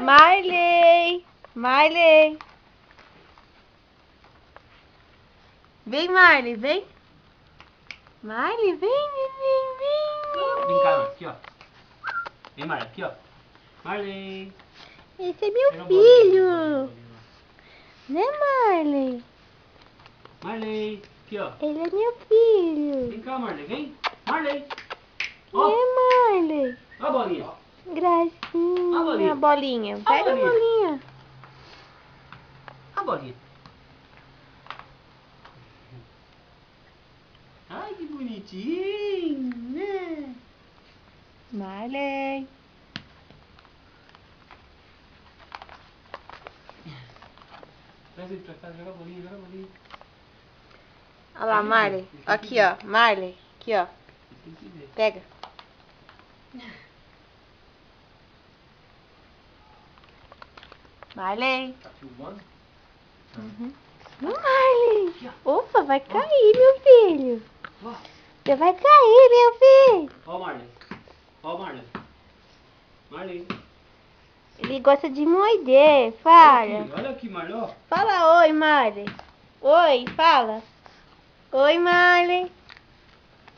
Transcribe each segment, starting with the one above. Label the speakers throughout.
Speaker 1: Marley! Marley! Vem, Marley, vem! Marley, vem, vem!
Speaker 2: Vem cá, aqui, ó. Vem, Marley, aqui, ó. Marley!
Speaker 1: Esse é meu
Speaker 2: Pega um
Speaker 1: filho!
Speaker 2: bolinho.
Speaker 1: Né, Marley?
Speaker 2: Marley, aqui, ó.
Speaker 1: Ele é meu filho!
Speaker 2: Vem cá, Marley, vem! Marley!
Speaker 1: Ó.
Speaker 2: Ó!
Speaker 1: Né, Marley?
Speaker 2: Ó a bolinha!
Speaker 1: Gracinha!
Speaker 2: A bolinha.
Speaker 1: Bolinha!
Speaker 2: A
Speaker 1: Pega a
Speaker 2: bolinha.
Speaker 1: bolinha!
Speaker 2: Ó a bolinha! Ai, que bonitinho, né?
Speaker 1: Marley!
Speaker 2: Traz ele pra cá, joga a bolinha, joga a bolinha.
Speaker 1: Olha lá, Marley. Aqui, ó. Marley. Aqui, ó.
Speaker 2: Tem que ver.
Speaker 1: Pega. Marley.
Speaker 2: Tá filmando?
Speaker 1: Uhum. Marley.
Speaker 2: Aqui,
Speaker 1: Opa, vai cair, meu filho.
Speaker 2: Ó.
Speaker 1: Você vai cair, meu filho.
Speaker 2: Ó o Marley. Ó o Marley. Marley.
Speaker 1: Ele gosta de morder. Fala.
Speaker 2: Olha aqui, Marley, ó.
Speaker 1: Fala oi, Marley. Oi, fala. Oi, Marley.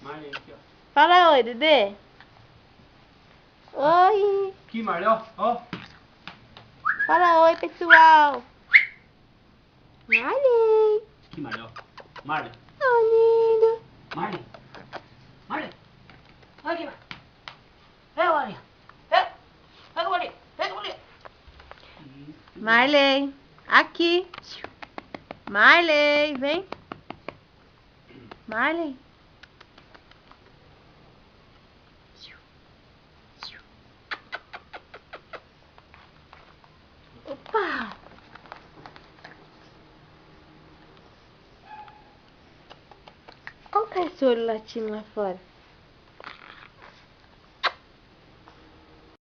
Speaker 2: Marley, aqui, ó.
Speaker 1: Fala oi, Dedê. Oi.
Speaker 2: Aqui, Marley, ó. Ó.
Speaker 1: Fala oi, pessoal. Marley.
Speaker 2: Aqui, Marley, ó. Marley.
Speaker 1: Oh, lindo.
Speaker 2: Marley. Marley. Olha aqui, Marley. Pega a bolinha. Pega. Pega a bolinha. Pega a bolinha.
Speaker 1: Marley. Aqui. Marley, vem. Marley. Opa! Olha o cachorro latindo lá fora.